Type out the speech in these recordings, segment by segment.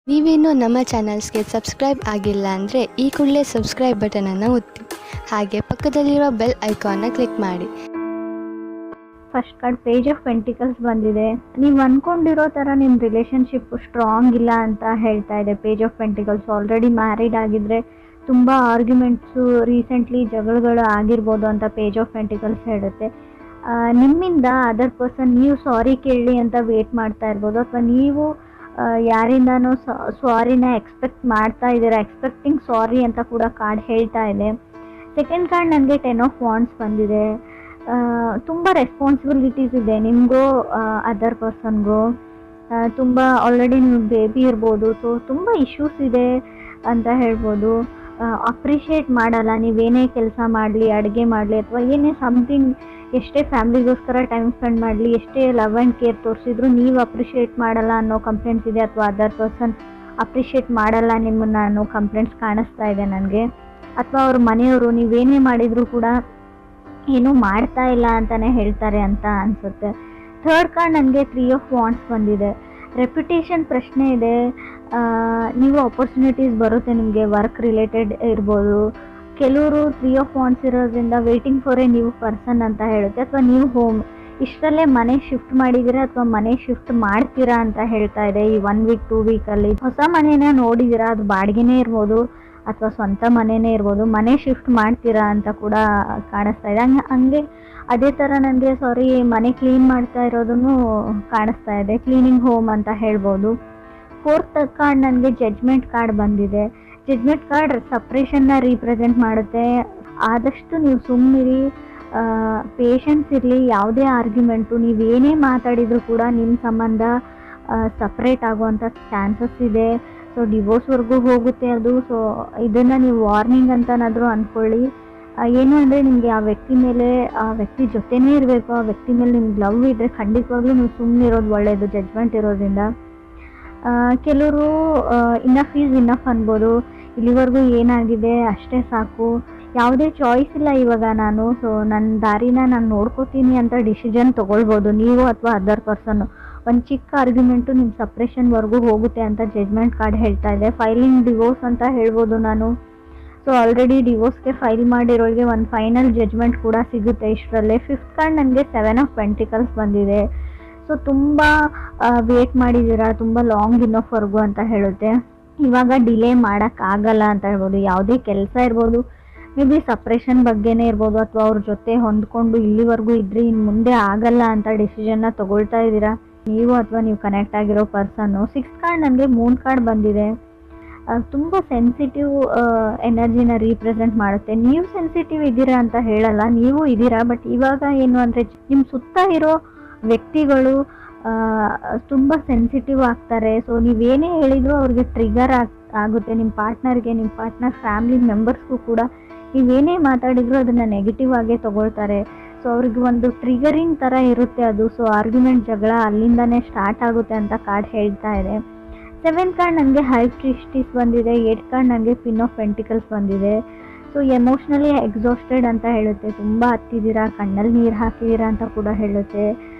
ನೀವಿನ್ನೂ ನಮ್ಮ ಚಾನಲ್ಸ್ಗೆ ಸಬ್ಸ್ಕ್ರೈಬ್ ಆಗಿಲ್ಲ ಅಂದರೆ ಈ ಕೂಡಲೇ ಸಬ್ಸ್ಕ್ರೈಬ್ ಬಟನನ್ನು ಒತ್ತಿ, ಹಾಗೆ ಪಕ್ಕದಲ್ಲಿರೋ ಬೆಲ್ ಐಕಾನ್ನ ಕ್ಲಿಕ್ ಮಾಡಿ. First card page of pentacles ಬಂದಿದೆ. ನೀವು ಅಂದ್ಕೊಂಡಿರೋ ಥರ ನಿಮ್ಮ ರಿಲೇಷನ್ಶಿಪ್ ಸ್ಟ್ರಾಂಗ್ ಇಲ್ಲ ಅಂತ ಹೇಳ್ತಾ ಇದೆ. Page of pentacles already married ಆಗಿದ್ದರೆ ತುಂಬ ಆರ್ಗ್ಯುಮೆಂಟ್ಸು, ರೀಸೆಂಟ್ಲಿ ಜಗಳಗಳು ಆಗಿರ್ಬೋದು ಅಂತ ಪೇಜ್ ಆಫ್ ಪೆಂಟಿಕಲ್ಸ್ ಹೇಳುತ್ತೆ. ನಿಮ್ಮಿಂದ ಅದರ್ ಪರ್ಸನ್ ನೀವು ಸಾರಿ ಕೇಳಿ ಅಂತ ವೇಟ್ ಮಾಡ್ತಾ ಇರ್ಬೋದು, ಅಥವಾ ನೀವು ಯಾರಿಂದನೂ ಸಾರಿನ ಎಕ್ಸ್ಪೆಕ್ಟ್ ಮಾಡ್ತಾ ಇದ್ದೀರಾ, ಎಕ್ಸ್ಪೆಕ್ಟಿಂಗ್ ಸಾರಿ ಅಂತ ಕೂಡ ಕಾರ್ಡ್ ಹೇಳ್ತಾ ಇದೆ. ಸೆಕೆಂಡ್ ಕಾರ್ಡ್ ನನಗೆ 10 ಆಫ್ ವಾಂಡ್ಸ್ ಬಂದಿದೆ. ತುಂಬ ರೆಸ್ಪಾನ್ಸಿಬಿಲಿಟೀಸ್ ಇದೆ ನಿಮಗೂ ಅದರ್ ಪರ್ಸನ್ಗೂ. ತುಂಬ ಆಲ್ರೆಡಿ ನೀವು ಬೇಬಿ ಇರ್ಬೋದು, ಸೊ ತುಂಬ ಇಶ್ಯೂಸ್ ಇದೆ ಅಂತ ಹೇಳ್ಬೋದು. ಅಪ್ರಿಷಿಯೇಟ್ ಮಾಡಲ್ಲ ನೀವೇನೇ ಕೆಲಸ ಮಾಡಲಿ, ಅಡುಗೆ ಮಾಡಲಿ ಅಥವಾ ಏನೇ ಸಮಥಿಂಗ್, ಎಷ್ಟೇ ಫ್ಯಾಮ್ಲಿಗೋಸ್ಕರ ಟೈಮ್ ಸ್ಪೆಂಡ್ ಮಾಡಲಿ, ಎಷ್ಟೇ ಲವ್ ಆ್ಯಂಡ್ ಕೇರ್ ತೋರಿಸಿದ್ರು ನೀವು ಅಪ್ರಿಷಿಯೇಟ್ ಮಾಡಲ್ಲ ಅನ್ನೋ ಕಂಪ್ಲೇಂಟ್ಸ್ ಇದೆ, ಅಥವಾ ಅದರ್ ಪರ್ಸನ್ ಅಪ್ರಿಷಿಯೇಟ್ ಮಾಡಲ್ಲ ನಿಮ್ಮನ್ನು ಅನ್ನೋ ಕಂಪ್ಲೇಂಟ್ಸ್ ಕಾಣಿಸ್ತಾ ಇದೆ ನನಗೆ. ಅಥವಾ ಅವ್ರ ಮನೆಯವರು ನೀವೇನೇ ಮಾಡಿದರೂ ಕೂಡ ಏನೂ ಮಾಡ್ತಾ ಇಲ್ಲ ಅಂತಲೇ ಹೇಳ್ತಾರೆ ಅಂತ ಅನಿಸುತ್ತೆ. ಥರ್ಡ್ ಕಾರ್ಡ್ ನನಗೆ 3 ಆಫ್ ವಾಂಡ್ಸ್ ಬಂದಿದೆ. ರೆಪ್ಯುಟೇಷನ್ ಪ್ರಶ್ನೆ ಇದೆ. ನೀವು ಆಪರ್ಚುನಿಟೀಸ್ ಬರುತ್ತೆ ನಿಮಗೆ, ವರ್ಕ್ ರಿಲೇಟೆಡ್ ಇರ್ಬೋದು. ಕೆಲವರು 3 ಆಫ್ ವಾಂಡ್ಸ್ ಇರೋದ್ರಿಂದ waiting for A new person ಅಂತ ಹೇಳುತ್ತೆ. ಅಥವಾ ನ್ಯೂ ಹೋಮ್, ಇಷ್ಟರಲ್ಲೇ ಮನೆ ಶಿಫ್ಟ್ ಮಾಡಿದ್ದೀರಾ ಅಥವಾ ಮನೆ ಶಿಫ್ಟ್ ಮಾಡ್ತೀರಾ ಅಂತ ಹೇಳ್ತಾ ಇದೆ. ಈ 1 ವೀಕ್ 2 ವೀಕಲ್ಲಿ ಹೊಸ ಮನೇನ ನೋಡಿದ್ದೀರಾ, ಅದು ಬಾಡಿಗೆನೇ ಇರ್ಬೋದು ಅಥವಾ ಸ್ವಂತ ಮನೆಯೇ ಇರ್ಬೋದು, ಮನೆ ಶಿಫ್ಟ್ ಮಾಡ್ತೀರಾ ಅಂತ ಕೂಡ ಕಾಣಿಸ್ತಾ ಇದೆ. ಹಂಗೆ ಅದೇ ಥರ ನನಗೆ ಮನೆ ಕ್ಲೀನ್ ಮಾಡ್ತಾ ಇರೋದನ್ನು ಕಾಣಿಸ್ತಾ ಇದೆ, ಕ್ಲೀನಿಂಗ್ ಹೋಮ್ ಅಂತ ಹೇಳ್ಬೋದು. ಫೋರ್ತ್ ಕಾರ್ಡ್ ನನಗೆ ಜಡ್ಜ್ಮೆಂಟ್ ಕಾರ್ಡ್ ಬಂದಿದೆ. ಜಡ್ಜ್ಮೆಂಟ್ ಕಾರ್ಡ್ ಸಪ್ರೇಷನ್ನ ರೀಪ್ರೆಸೆಂಟ್ ಮಾಡುತ್ತೆ. ಆದಷ್ಟು ನೀವು ಸುಮ್ಮನಿರಿ, ಪೇಷನ್ಸ್ ಇರಲಿ. ಯಾವುದೇ ಆರ್ಗ್ಯುಮೆಂಟು ನೀವೇನೇ ಮಾತಾಡಿದರೂ ಕೂಡ ನಿಮ್ಮ ಸಂಬಂಧ ಸಪ್ರೇಟ್ ಆಗುವಂಥ ಚಾನ್ಸಸ್ ಇದೆ. ಸೊ ಡಿವೋರ್ಸ್ವರೆಗೂ ಹೋಗುತ್ತೆ ಅದು. ಸೊ ಇದನ್ನು ನೀವು ವಾರ್ನಿಂಗ್ ಅಂತನಾದರೂ ಅಂದ್ಕೊಳ್ಳಿ. ಏನು ಅಂದರೆ ನಿಮಗೆ ಆ ವ್ಯಕ್ತಿ ಮೇಲೆ, ಆ ವ್ಯಕ್ತಿ ಜೊತೆನೇ ಇರಬೇಕು, ಆ ವ್ಯಕ್ತಿ ಮೇಲೆ ನಿಮ್ಗೆ ಲವ್ ಇದ್ದರೆ ಖಂಡಿತವಾಗ್ಲೂ ನೀವು ಸುಮ್ಮನೆ ಇರೋದು ಒಳ್ಳೆಯದು ಜಡ್ಜ್ಮೆಂಟ್ ಇರೋದ್ರಿಂದ. ಕೆಲವರು ಇನಫ್ ಈಸ್ ಇನಫ್ ಅನ್ಬೋದು, ಇಲ್ಲಿವರೆಗೂ ಏನಾಗಿದೆ ಅಷ್ಟೇ ಸಾಕು, ಯಾವುದೇ ಚಾಯ್ಸ್ ಇಲ್ಲ ಇವಾಗ ನಾನು, ಸೊ ನನ್ನ ದಾರಿನ ನಾನು ನೋಡ್ಕೋತೀನಿ ಅಂತ ಡಿಸಿಷನ್ ತೊಗೊಳ್ಬೋದು ನೀವು ಅಥವಾ ಅದರ್ ಪರ್ಸನ್ನು. ಒಂದು ಚಿಕ್ಕ ಆರ್ಗ್ಯುಮೆಂಟು ನಿಮ್ಮ ಸಪ್ರೇಷನ್ವರೆಗೂ ಹೋಗುತ್ತೆ ಅಂತ ಜಡ್ಜ್ಮೆಂಟ್ ಕಾರ್ಡ್ ಹೇಳ್ತಾ ಇದೆ. ಫೈಲಿಂಗ್ ಡಿವೋರ್ಸ್ ಅಂತ ಹೇಳ್ಬೋದು ನಾನು. ಸೊ ಆಲ್ರೆಡಿ ಡಿವೋರ್ಸ್ಗೆ ಫೈಲ್ ಮಾಡಿರೋರಿಗೆ ಒಂದು ಫೈನಲ್ ಜಡ್ಜ್ಮೆಂಟ್ ಕೂಡ ಸಿಗುತ್ತೆ ಇಷ್ಟರಲ್ಲೇ. ಫಿಫ್ತ್ ಕಾರ್ಡ್ ನನಗೆ 7 ಆಫ್ ಪೆಂಟಿಕಲ್ಸ್ ಬಂದಿದೆ. ಸೊ ತುಂಬ ವೇಟ್ ಮಾಡಿದ್ದೀರಾ, ತುಂಬ ಲಾಂಗ್ ಇನ್ನೋವರೆಗೂ ಅಂತ ಹೇಳುತ್ತೆ. ಇವಾಗ ಡಿಲೇ ಮಾಡೋಕ್ಕಾಗಲ್ಲ ಅಂತ ಹೇಳ್ಬೋದು. ಯಾವುದೇ ಕೆಲಸ ಇರ್ಬೋದು, ಮೇ ಬಿ ಸಪ್ರೇಷನ್ ಬಗ್ಗೆನೇ ಇರ್ಬೋದು, ಅಥವಾ ಅವ್ರ ಜೊತೆ ಹೊಂದ್ಕೊಂಡು ಇಲ್ಲಿವರೆಗೂ ಇದ್ರಿ, ಇನ್ನು ಮುಂದೆ ಆಗಲ್ಲ ಅಂತ ಡಿಸಿಷನ್ನ ತೊಗೊಳ್ತಾ ಇದ್ದೀರಾ ನೀವು ಅಥವಾ ನೀವು ಕನೆಕ್ಟ್ ಆಗಿರೋ ಪರ್ಸನ್ನು. 6th ಕಾರ್ಡ್ ನನಗೆ ಮೂನ್ ಕಾರ್ಡ್ ಬಂದಿದೆ. ತುಂಬ ಸೆನ್ಸಿಟಿವ್ ಎನರ್ಜಿನ ರೀಪ್ರೆಸೆಂಟ್ ಮಾಡುತ್ತೆ. ನೀವು ಸೆನ್ಸಿಟಿವ್ ಇದ್ದೀರಾ ಅಂತ ಹೇಳಲ್ಲ, ನೀವು ಇದ್ದೀರಾ. ಬಟ್ ಇವಾಗ ಏನು ಅಂದರೆ ನಿಮ್ಮ ಸುತ್ತ ಇರೋ ವ್ಯಕ್ತಿಗಳು ತುಂಬ ಸೆನ್ಸಿಟಿವ್ ಆಗ್ತಾರೆ. ಸೊ ನೀವೇನೇ ಹೇಳಿದರೂ ಅವ್ರಿಗೆ ಟ್ರಿಗರ್ ಆಗುತ್ತೆ. ನಿಮ್ಮ ಪಾರ್ಟ್ನರ್ಗೆ, ನಿಮ್ಮ ಪಾರ್ಟ್ನರ್ ಫ್ಯಾಮಿಲಿ ಮೆಂಬರ್ಸ್ಗೂ ಕೂಡ ನೀವೇನೇ ಮಾತಾಡಿದರೂ ಅದನ್ನು ನೆಗೆಟಿವ್ ಆಗೇ ತೊಗೊಳ್ತಾರೆ. ಸೊ ಅವ್ರಿಗೆ ಒಂದು ಟ್ರಿಗರಿಂಗ್ ಥರ ಇರುತ್ತೆ ಅದು. ಸೊ ಆರ್ಗ್ಯುಮೆಂಟ್, ಜಗಳ ಅಲ್ಲಿಂದನೇ ಸ್ಟಾರ್ಟ್ ಆಗುತ್ತೆ ಅಂತ ಕಾರ್ಡ್ ಹೇಳ್ತಾ ಇದೆ. 7th ಕಾರ್ಡ್ ನನಗೆ ಹೈ ಪ್ರೀಸ್ಟಿಸ್ ಬಂದಿದೆ. 8th ಕಾರ್ಡ್ ನನಗೆ ಕ್ವೀನ್ ಆಫ್ ಪೆಂಟಿಕಲ್ಸ್ ಬಂದಿದೆ. ಸೊ ಎಮೋಷ್ನಲಿ ಎಕ್ಸಾಸ್ಟೆಡ್ ಅಂತ ಹೇಳುತ್ತೆ. ತುಂಬ ಹತ್ತಿದ್ದೀರಾ, ಕಣ್ಣಲ್ಲಿ ನೀರು ಹಾಕಿದ್ದೀರಾ ಅಂತ ಕೂಡ ಹೇಳುತ್ತೆ.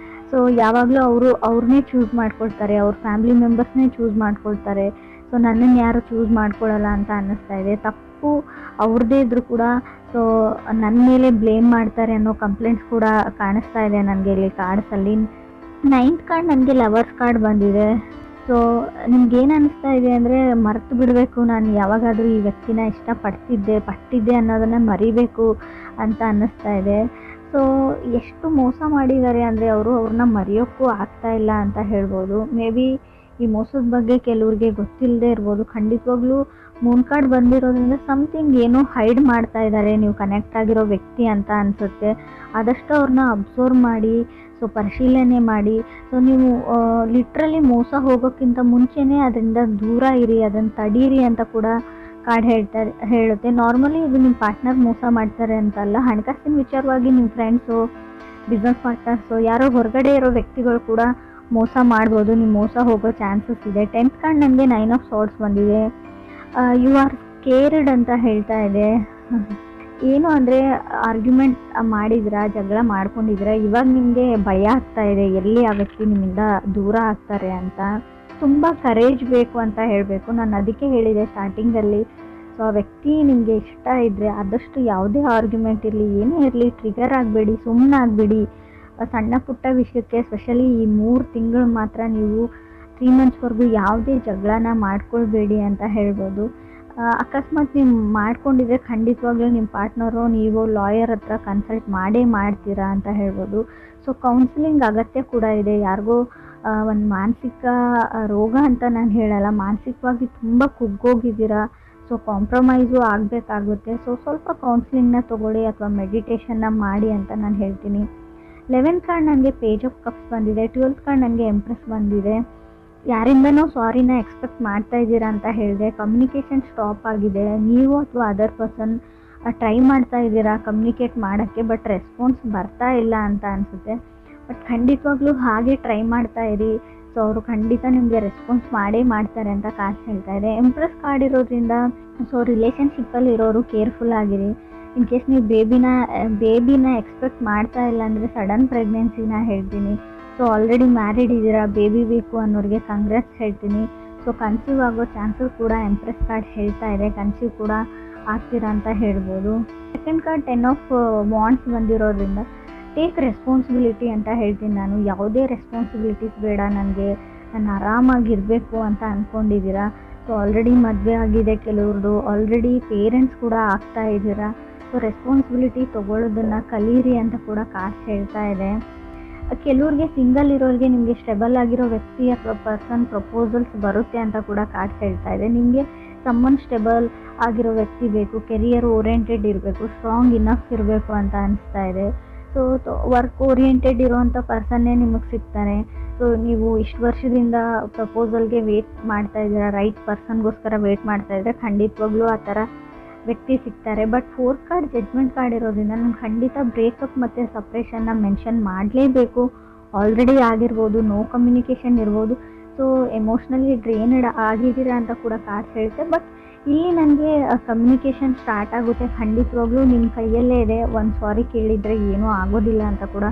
ಸೊ ಯಾವಾಗಲೂ ಅವ್ರನ್ನೇ ಚೂಸ್ ಮಾಡ್ಕೊಳ್ತಾರೆ, ಅವ್ರ ಫ್ಯಾಮಿಲಿ ಮೆಂಬರ್ಸ್ನೇ ಚೂಸ್ ಮಾಡ್ಕೊಳ್ತಾರೆ. ಸೊ ನನ್ನನ್ನು ಯಾರು ಚೂಸ್ ಮಾಡ್ಕೊಳ್ಳಲ್ಲ ಅಂತ ಅನ್ನಿಸ್ತಾ ಇದೆ. ತಪ್ಪು ಅವ್ರದ್ದೇ ಇದ್ದರೂ ಕೂಡ ಸೊ ನನ್ನ ಮೇಲೆ ಬ್ಲೇಮ್ ಮಾಡ್ತಾರೆ ಅನ್ನೋ ಕಂಪ್ಲೇಂಟ್ಸ್ ಕೂಡ ಕಾಣಿಸ್ತಾ ಇದೆ ನನಗೆ ಇಲ್ಲಿ ಕಾರ್ಡ್ಸಲ್ಲಿ. 9th ಕಾರ್ಡ್ ನನಗೆ ಲವರ್ಸ್ ಕಾರ್ಡ್ ಬಂದಿದೆ. ಸೊ ನಿಮ್ಗೇನು ಅನ್ನಿಸ್ತಾ ಇದೆ ಅಂದರೆ ಮರೆತು ಬಿಡಬೇಕು, ನಾನು ಯಾವಾಗಾದರೂ ಈ ವ್ಯಕ್ತಿನ ಪಟ್ಟಿದ್ದೆ ಅನ್ನೋದನ್ನು ಮರಿಬೇಕು ಅಂತ ಅನ್ನಿಸ್ತಾ ಇದೆ. ಸೊ ಎಷ್ಟು ಮೋಸ ಮಾಡಿದ್ದಾರೆ ಅಂದರೆ ಅವ್ರನ್ನ ಮರೆಯೋಕ್ಕೂ ಆಗ್ತಾ ಇಲ್ಲ ಅಂತ ಹೇಳ್ಬೋದು. ಮೇ ಬಿ ಈ ಮೋಸದ ಬಗ್ಗೆ ಕೆಲವ್ರಿಗೆ ಗೊತ್ತಿಲ್ಲದೆ ಇರ್ಬೋದು. ಖಂಡಿತವಾಗ್ಲೂ ಮೂನ್ ಕಾರ್ಡ್ ಬಂದಿರೋದ್ರಿಂದ ಸಮಥಿಂಗ್ ಏನೋ ಹೈಡ್ ಮಾಡ್ತಾ ಇದ್ದಾರೆ ನೀವು ಕನೆಕ್ಟ್ ಆಗಿರೋ ವ್ಯಕ್ತಿ ಅಂತ ಅನಿಸುತ್ತೆ. ಆದಷ್ಟು ಅವ್ರನ್ನ ಅಬ್ಸರ್ವ್ ಮಾಡಿ, ಸೊ ಪರಿಶೀಲನೆ ಮಾಡಿ. ಸೊ ನೀವು ಲಿಟ್ರಲಿ ಮೋಸ ಹೋಗೋಕ್ಕಿಂತ ಮುಂಚೆನೇ ಅದರಿಂದ ದೂರ ಇರಿ, ಅದನ್ನು ತಡೀರಿ ಅಂತ ಕೂಡ ಕಾರ್ಡ್ ಹೇಳುತ್ತೆ. ನಾರ್ಮಲಿ ಇದು ನಿಮ್ಮ ಪಾರ್ಟ್ನರ್ ಮೋಸ ಮಾಡ್ತಾರೆ ಅಂತಲ್ಲ, ಹಣಕಾಸಿನ ವಿಚಾರವಾಗಿ ನಿಮ್ಮ ಫ್ರೆಂಡ್ಸು, ಬಿಸ್ನೆಸ್ ಪಾರ್ಟ್ನರ್ಸು, ಯಾರೋ ಹೊರಗಡೆ ಇರೋ ವ್ಯಕ್ತಿಗಳು ಕೂಡ ಮೋಸ ಮಾಡ್ಬೋದು. ನೀವು ಮೋಸ ಹೋಗೋ ಚಾನ್ಸಸ್ ಇದೆ. 10th ಕಾರ್ಡ್ ನನಗೆ 9 ಆಫ್ ಸಾರ್ಡ್ಸ್ ಬಂದಿದೆ. ಯು ಆರ್ ಸ್ಕೇರ್ಡ್ ಅಂತ ಹೇಳ್ತಾ ಇದೆ. ಏನು ಅಂದರೆ ಆರ್ಗ್ಯುಮೆಂಟ್ ಮಾಡಿದ್ರಾ, ಜಗಳ ಮಾಡ್ಕೊಂಡಿದ್ದೀರಾ, ಇವಾಗ ನಿಮಗೆ ಭಯ ಆಗ್ತಾ ಇದೆ ಎಲ್ಲಿ ಆ ವ್ಯಕ್ತಿ ನಿಮ್ಮಿಂದ ದೂರ ಆಗ್ತಾರೆ ಅಂತ. ತುಂಬ ಕರೇಜ್ ಬೇಕು ಅಂತ ಹೇಳಬೇಕು. ನಾನು ಅದಕ್ಕೆ ಹೇಳಿದೆ ಸ್ಟಾರ್ಟಿಂಗಲ್ಲಿ. ಸೊ ಆ ವ್ಯಕ್ತಿ ನಿಮಗೆ ಇಷ್ಟ ಇದ್ದರೆ ಆದಷ್ಟು ಯಾವುದೇ ಆರ್ಗ್ಯುಮೆಂಟ್ ಇರಲಿ, ಏನೇ ಇರಲಿ, ಟ್ರಿಗರ್ ಆಗಬೇಡಿ, ಸುಮ್ಮನಾಗಬೇಡಿ. ಸಣ್ಣ ಪುಟ್ಟ ವಿಷಯಕ್ಕೆ ಸ್ಪೆಷಲಿ ಈ 3 ತಿಂಗಳು ಮಾತ್ರ ನೀವು 3 ಮಂತ್ಸ್ವರೆಗೂ ಯಾವುದೇ ಜಗಳನ ಮಾಡ್ಕೊಳ್ಬೇಡಿ ಅಂತ ಹೇಳ್ಬೋದು. ಅಕಸ್ಮಾತ್ ನೀವು ಮಾಡ್ಕೊಂಡಿದ್ರೆ ಖಂಡಿತವಾಗ್ಲೂ ನಿಮ್ಮ ಪಾರ್ಟ್ನರು ನೀವು ಲಾಯರ್ ಹತ್ರ ಕನ್ಸಲ್ಟ್ ಮಾಡ್ತೀರಾ ಅಂತ ಹೇಳ್ಬೋದು. ಸೊ ಕೌನ್ಸಿಲಿಂಗ್ ಅಗತ್ಯ ಕೂಡ ಇದೆ. ಯಾರಿಗೋ ಒಂದು ಮಾನಸಿಕ ರೋಗ ಅಂತ ನಾನು ಹೇಳಲ್ಲ, ಮಾನಸಿಕವಾಗಿ ತುಂಬ ಕುಗ್ಗೋಗಿದ್ದೀರಾ, ಸೊ ಕಾಂಪ್ರಮೈಸು ಆಗಬೇಕಾಗುತ್ತೆ. ಸೊ ಸ್ವಲ್ಪ ಕೌನ್ಸಿಲಿಂಗ್ನ ತೊಗೊಳ್ಳಿ ಅಥವಾ ಮೆಡಿಟೇಷನ್ನ ಮಾಡಿ ಅಂತ ನಾನು ಹೇಳ್ತೀನಿ. 11th ಕಾರ್ಡ್ ನನಗೆ ಪೇಜ್ ಆಫ್ ಕಪ್ಸ್ ಬಂದಿದೆ. 12th ಕಾರ್ಡ್ ನನಗೆ ಎಂಪ್ರೆಸ್ ಬಂದಿದೆ. ಯಾರಿಂದನೋ ಸಾರಿನ ಎಕ್ಸ್ಪೆಕ್ಟ್ ಮಾಡ್ತಾ ಇದ್ದೀರಾ ಅಂತ ಹೇಳಿದೆ. ಕಮ್ಯುನಿಕೇಷನ್ ಸ್ಟಾಪ್ ಆಗಿದೆ. ನೀವು ಅಥವಾ ಅದರ್ ಪರ್ಸನ್ ಟ್ರೈ ಮಾಡ್ತಾ ಇದ್ದೀರಾ ಕಮ್ಯುನಿಕೇಟ್ ಮಾಡೋಕ್ಕೆ, ಬಟ್ ರೆಸ್ಪಾನ್ಸ್ ಬರ್ತಾ ಇಲ್ಲ ಅಂತ ಅನಿಸುತ್ತೆ. ಬಟ್ ಖಂಡಿತವಾಗ್ಲೂ ಹಾಗೆ ಟ್ರೈ ಮಾಡ್ತಾ ಇರಿ. ಸೊ ಅವರು ಖಂಡಿತ ನಿಮಗೆ ರೆಸ್ಪಾನ್ಸ್ ಮಾಡ್ತಾರೆ ಅಂತ ಕಾರ್ಡ್ ಹೇಳ್ತಾ ಇದೆ. ಎಂಪ್ರೆಸ್ ಕಾರ್ಡ್ ಇರೋದ್ರಿಂದ ಸೊ ರಿಲೇಷನ್ಶಿಪ್ಪಲ್ಲಿ ಇರೋರು ಕೇರ್ಫುಲ್ ಆಗಿರಿ. ಇನ್ ಕೇಸ್ ನೀವು ಬೇಬಿನ ಎಕ್ಸ್ಪೆಕ್ಟ್ ಮಾಡ್ತಾ ಇಲ್ಲ ಅಂದರೆ ಸಡನ್ ಪ್ರೆಗ್ನೆನ್ಸಿನ ಹೇಳ್ತೀನಿ. ಸೊ ಆಲ್ರೆಡಿ ಮ್ಯಾರಿಡ್ ಇದ್ದೀರಾ, ಬೇಬಿ ಬೇಕು ಅನ್ನೋರಿಗೆ ಕಂಗ್ರಾಟ್ಸ್ ಹೇಳ್ತೀನಿ. ಸೊ ಕನ್ಸೀವ್ ಆಗೋ ಚಾನ್ಸಸ್ ಕೂಡ ಎಂಪ್ರೆಸ್ ಕಾರ್ಡ್ ಹೇಳ್ತಾ ಇದೆ, ಕನ್ಸೀವ್ ಕೂಡ ಆಗ್ತೀರಾ ಅಂತ ಹೇಳ್ಬೋದು. ಸೆಕೆಂಡ್ ಕಾರ್ಡ್ 10 ಆಫ್ ವಾಂಡ್ಸ್ ಬಂದಿರೋದ್ರಿಂದ ಟೇಕ್ ರೆಸ್ಪಾನ್ಸಿಬಿಲಿಟಿ ಅಂತ ಹೇಳ್ತೀನಿ ನಾನು. ಯಾವುದೇ ರೆಸ್ಪಾನ್ಸಿಬಿಲಿಟೀಸ್ ಬೇಡ ನನಗೆ, ನಾನು ಆರಾಮಾಗಿರಬೇಕು ಅಂತ ಅಂದ್ಕೊಂಡಿದ್ದೀರಾ. ಸೊ ಆಲ್ರೆಡಿ ಮದುವೆ ಆಗಿದೆ ಕೆಲವ್ರದ್ದು, ಆಲ್ರೆಡಿ ಪೇರೆಂಟ್ಸ್ ಕೂಡ ಆಗ್ತಾ ಇದ್ದೀರಾ. ಸೊ ರೆಸ್ಪಾನ್ಸಿಬಿಲಿಟಿ ತೊಗೊಳ್ಳೋದನ್ನು ಕಲೀರಿ ಅಂತ ಕೂಡ ಕಾರ್ಡ್ಸ್ ಹೇಳ್ತಾ ಇದೆ. ಕೆಲವ್ರಿಗೆ ಸಿಂಗಲ್ ಇರೋರಿಗೆ ನಿಮಗೆ ಸ್ಟೆಬಲ್ ಆಗಿರೋ ವ್ಯಕ್ತಿ ಅಥವಾ ಪರ್ಸನ್ ಪ್ರಪೋಸಲ್ಸ್ ಬರುತ್ತೆ ಅಂತ ಕೂಡ ಕಾರ್ಡ್ಸ್ ಹೇಳ್ತಾ ಇದೆ. ನಿಮಗೆ ಸಮ್ಮನ್ ಸ್ಟೆಬಲ್ ಆಗಿರೋ ವ್ಯಕ್ತಿ ಬೇಕು, ಕೆರಿಯರ್ ಓರಿಯೆಂಟೆಡ್ ಇರಬೇಕು, ಸ್ಟ್ರಾಂಗ್ ಇನಫ್ ಇರಬೇಕು ಅಂತ ಅನಿಸ್ತಾ ಇದೆ. ಸೊ ವರ್ಕ್ ಓರಿಯೆಂಟೆಡ್ ಇರೋವಂಥ ಪರ್ಸನ್ನೇ ನಿಮಗೆ ಸಿಗ್ತಾರೆ. ಸೊ ನೀವು ಇಷ್ಟು ವರ್ಷದಿಂದ ಪ್ರಪೋಸಲ್ಗೆ ವೇಟ್ ಮಾಡ್ತಾ ಇದ್ದೀರಾ, ರೈಟ್ ಪರ್ಸನ್ಗೋಸ್ಕರ ವೇಟ್ ಮಾಡ್ತಾ ಇದ್ದರೆ ಖಂಡಿತವಾಗ್ಲೂ ಆ ಥರ ವ್ಯಕ್ತಿ ಸಿಗ್ತಾರೆ. But 4th card judgment card ಇರೋದ್ರಿಂದ ನಾನು ಖಂಡಿತ ಬ್ರೇಕಪ್ ಮತ್ತು ಸಪ್ರೇಷನ್ನ ಮೆನ್ಷನ್ ಮಾಡಲೇಬೇಕು. ಆಲ್ರೆಡಿ ಆಗಿರ್ಬೋದು, ನೋ ಕಮ್ಯುನಿಕೇಷನ್ ಇರ್ಬೋದು. ಸೊ ಎಮೋಷ್ನಲಿ ಡ್ರೈನ್ಡ್ ಆಗಿದ್ದೀರಾ ಅಂತ ಕೂಡ ಕಾರ್ಡ್ಸ್ ಹೇಳುತ್ತೆ. ಬಟ್ ಇಲ್ಲಿ ನನಗೆ ಕಮ್ಯುನಿಕೇಷನ್ ಸ್ಟಾರ್ಟ್ ಆಗುತ್ತೆ. ಖಂಡಿತವಾಗ್ಲೂ ನಿಮ್ಮ ಕೈಯಲ್ಲೇ ಇದೆ. ಒಂದು ಸಾರಿ ಕೇಳಿದರೆ ಏನೂ ಆಗೋದಿಲ್ಲ ಅಂತ ಕೂಡ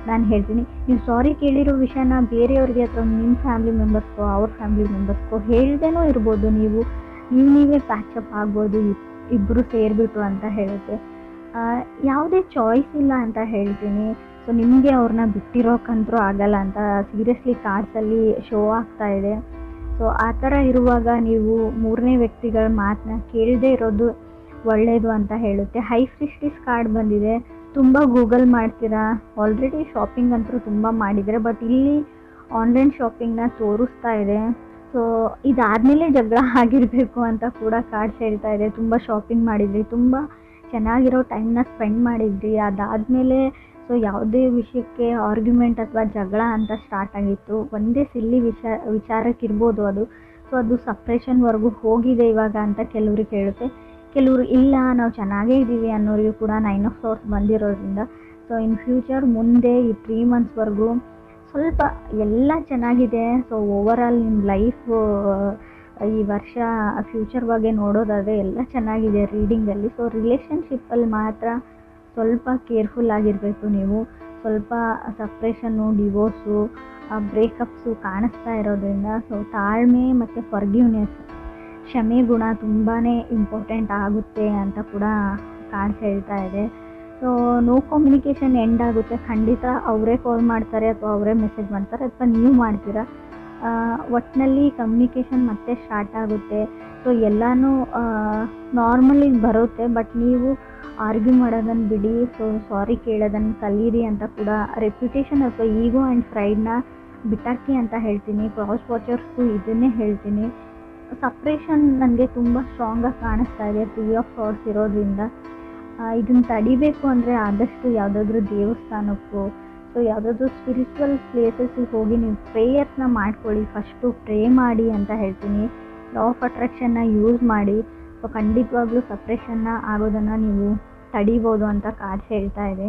ನಾನು ಹೇಳ್ತೀನಿ. ನೀವು ಸಾರಿ ಕೇಳಿರೋ ವಿಷಯನ ಬೇರೆಯವ್ರಿಗೆ ಅಥವಾ ನಿಮ್ಮ ಫ್ಯಾಮಿಲಿ ಮೆಂಬರ್ಸ್ಗೋ ಅವ್ರ ಫ್ಯಾಮಿಲಿ ಮೆಂಬರ್ಸ್ಗೋ ಹೇಳ್ದೇನೋ ಇರ್ಬೋದು. ನೀವೇ ಪ್ಯಾಚಪ್ ಆಗ್ಬೋದು ಇಬ್ಬರು ಸೇರಿಬಿಟ್ಟು ಅಂತ ಹೇಳುತ್ತೆ. ಯಾವುದೇ ಚಾಯ್ಸ್ ಇಲ್ಲ ಅಂತ ಹೇಳ್ತೀನಿ. ಸೊ ನಿಮಗೆ ಅವ್ರನ್ನ ಬಿಟ್ಟಿರೋಕ್ಕಂತೂ ಆಗಲ್ಲ ಅಂತ ಸೀರಿಯಸ್ಲಿ ಕಾರ್ಡ್ಸಲ್ಲಿ ಶೋ ಆಗ್ತಾ ಇದೆ. ಸೊ ಆ ಥರ ಇರುವಾಗ ನೀವು 3ನೇ ವ್ಯಕ್ತಿಗಳ ಮಾತನ್ನ ಕೇಳದೇ ಇರೋದು ಒಳ್ಳೆಯದು ಅಂತ ಹೇಳುತ್ತೆ. ಹೈ ಪ್ರಿಸ್ಟೆಸ್ ಕಾರ್ಡ್ ಬಂದಿದೆ. ತುಂಬ ಗೂಗಲ್ ಮಾಡ್ತೀರಾ, ಆಲ್ರೆಡಿ ಶಾಪಿಂಗ್ ಅಂತೂ ತುಂಬ ಮಾಡಿದರೆ, ಬಟ್ ಇಲ್ಲಿ ಆನ್ಲೈನ್ ಶಾಪಿಂಗ್ನ ತೋರಿಸ್ತಾ ಇದೆ. ಸೊ ಇದಾದಮೇಲೆ ಜಗಳ ಆಗಿರಬೇಕು ಅಂತ ಕೂಡ ಕಾರ್ಡ್ಸ್ ಹೇಳ್ತಾ ಇದೆ. ತುಂಬ ಶಾಪಿಂಗ್ ಮಾಡಿದ್ರಿ, ತುಂಬ ಚೆನ್ನಾಗಿರೋ ಟೈಮ್ನ ಸ್ಪೆಂಡ್ ಮಾಡಿದ್ರಿ, ಅದಾದಮೇಲೆ ಸೊ ಯಾವುದೇ ವಿಷಯಕ್ಕೆ ಆರ್ಗ್ಯುಮೆಂಟ್ ಅಥವಾ ಜಗಳ ಅಂತ ಸ್ಟಾರ್ಟ್ ಆಗಿತ್ತು. ಒಂದೇ ಸಿಲ್ಲಿ ವಿಚಾರಕ್ಕಿರ್ಬೋದು ಅದು. ಸೊ ಅದು ಸಪ್ರೇಷನ್ವರೆಗೂ ಹೋಗಿದೆ ಇವಾಗ ಅಂತ ಕೆಲವ್ರಿಗೆ ಹೇಳುತ್ತೆ. ಕೆಲವರು ಇಲ್ಲ ನಾವು ಚೆನ್ನಾಗೇ ಇದ್ದೀವಿ ಅನ್ನೋರಿಗೂ ಕೂಡ 9 ಆಫ್ ಸೋರ್ಸ್ ಬಂದಿರೋದ್ರಿಂದ ಸೊ ಇನ್ ಫ್ಯೂಚರ್ ಮುಂದೆ ಈ 3 ಮಂತ್ಸ್ವರೆಗೂ ಸ್ವಲ್ಪ ಎಲ್ಲ ಚೆನ್ನಾಗಿದೆ. ಸೊ ಓವರಾಲ್ ನಿಮ್ಮ ಲೈಫ್ ಈ ವರ್ಷ ಫ್ಯೂಚರ್ ಬಗ್ಗೆ ನೋಡೋದಾದರೆ ಎಲ್ಲ ಚೆನ್ನಾಗಿದೆ ರೀಡಿಂಗಲ್ಲಿ. ಸೊ ರಿಲೇಷನ್ಶಿಪ್ಪಲ್ಲಿ ಮಾತ್ರ ಸ್ವಲ್ಪ ಕೇರ್ಫುಲ್ ಆಗಿರಬೇಕು ನೀವು. ಸ್ವಲ್ಪ ಸಪ್ರೇಷನ್ನು, ಡಿವೋರ್ಸು, ಬ್ರೇಕಪ್ಸು ಕಾಣಿಸ್ತಾ ಇರೋದ್ರಿಂದ ಸೊ ತಾಳ್ಮೆ ಮತ್ತು ಫರ್ಗಿವ್ನೆಸ್, ಕ್ಷಮೆ ಗುಣ ತುಂಬಾ ಇಂಪಾರ್ಟೆಂಟ್ ಆಗುತ್ತೆ ಅಂತ ಕೂಡ ಕಾರ್ಡ್ಸ್ ಹೇಳ್ತಾ ಇದೆ. ಸೊ ನೋ ಕಮ್ಯುನಿಕೇಷನ್ ಎಂಡ್ ಆಗುತ್ತೆ. ಖಂಡಿತ ಅವರೇ ಕಾಲ್ ಮಾಡ್ತಾರೆ ಅಥವಾ ಅವರೇ ಮೆಸೇಜ್ ಮಾಡ್ತಾರೆ ಅಥವಾ ನೀವು ಮಾಡ್ತೀರಾ. ಒಟ್ಟಿನಲ್ಲಿ ಕಮ್ಯುನಿಕೇಷನ್ ಮತ್ತೆ ಸ್ಟಾರ್ಟ್ ಆಗುತ್ತೆ. ಸೊ ಎಲ್ಲನೂ ನಾರ್ಮಲಿ ಬರುತ್ತೆ. ಬಟ್ ನೀವು ಆರ್ಗ್ಯೂ ಮಾಡೋದನ್ನು ಬಿಡಿ. ಸೊ ಸಾರಿ ಕೇಳೋದನ್ನು ಕಲೀರಿ ಅಂತ ಕೂಡ ರೆಪ್ಯುಟೇಷನ್ ಅಥವಾ ಈಗೋ ಆ್ಯಂಡ್ ಪ್ರೈಡ್ನ ಬಿಟ್ಟಾಕಿ ಅಂತ ಹೇಳ್ತೀನಿ. ಕ್ರಾಸ್ ವಾಚರ್ಸ್ಗೂ ಇದನ್ನೇ ಹೇಳ್ತೀನಿ. ಸಪ್ರೇಷನ್ ನನಗೆ ತುಂಬ ಸ್ಟ್ರಾಂಗಾಗಿ ಕಾಣಿಸ್ತಾ ಇದೆ 3 ಆಫ್ ಸಾರ್ಟ್ಸ್ ಇರೋದ್ರಿಂದ. ಇದನ್ನು ತಡಿಬೇಕು ಅಂದರೆ ಆದಷ್ಟು ಯಾವುದಾದ್ರೂ ದೇವಸ್ಥಾನಕ್ಕೋ ಸೊ ಯಾವುದಾದ್ರೂ ಸ್ಪಿರಿಚುವಲ್ ಪ್ಲೇಸಸ್ಸಿಗೆ ಹೋಗಿ ನೀವು ಪ್ರೇಯರ್ಸ್ನ ಮಾಡ್ಕೊಳ್ಳಿ. ಫಸ್ಟು ಪ್ರೇ ಮಾಡಿ ಅಂತ ಹೇಳ್ತೀನಿ. ಲಾ ಆಫ್ ಅಟ್ರಾಕ್ಷನ್ನ ಯೂಸ್ ಮಾಡಿ. ಸೊ ಖಂಡಿತವಾಗ್ಲೂ ಸಪ್ರೇಷನ್ನ ಆಗೋದನ್ನು ನೀವು ತಡಿಬೋದು ಅಂತ ಕಾರ್ಡ್ಸ್ ಹೇಳ್ತಾ ಇದೆ.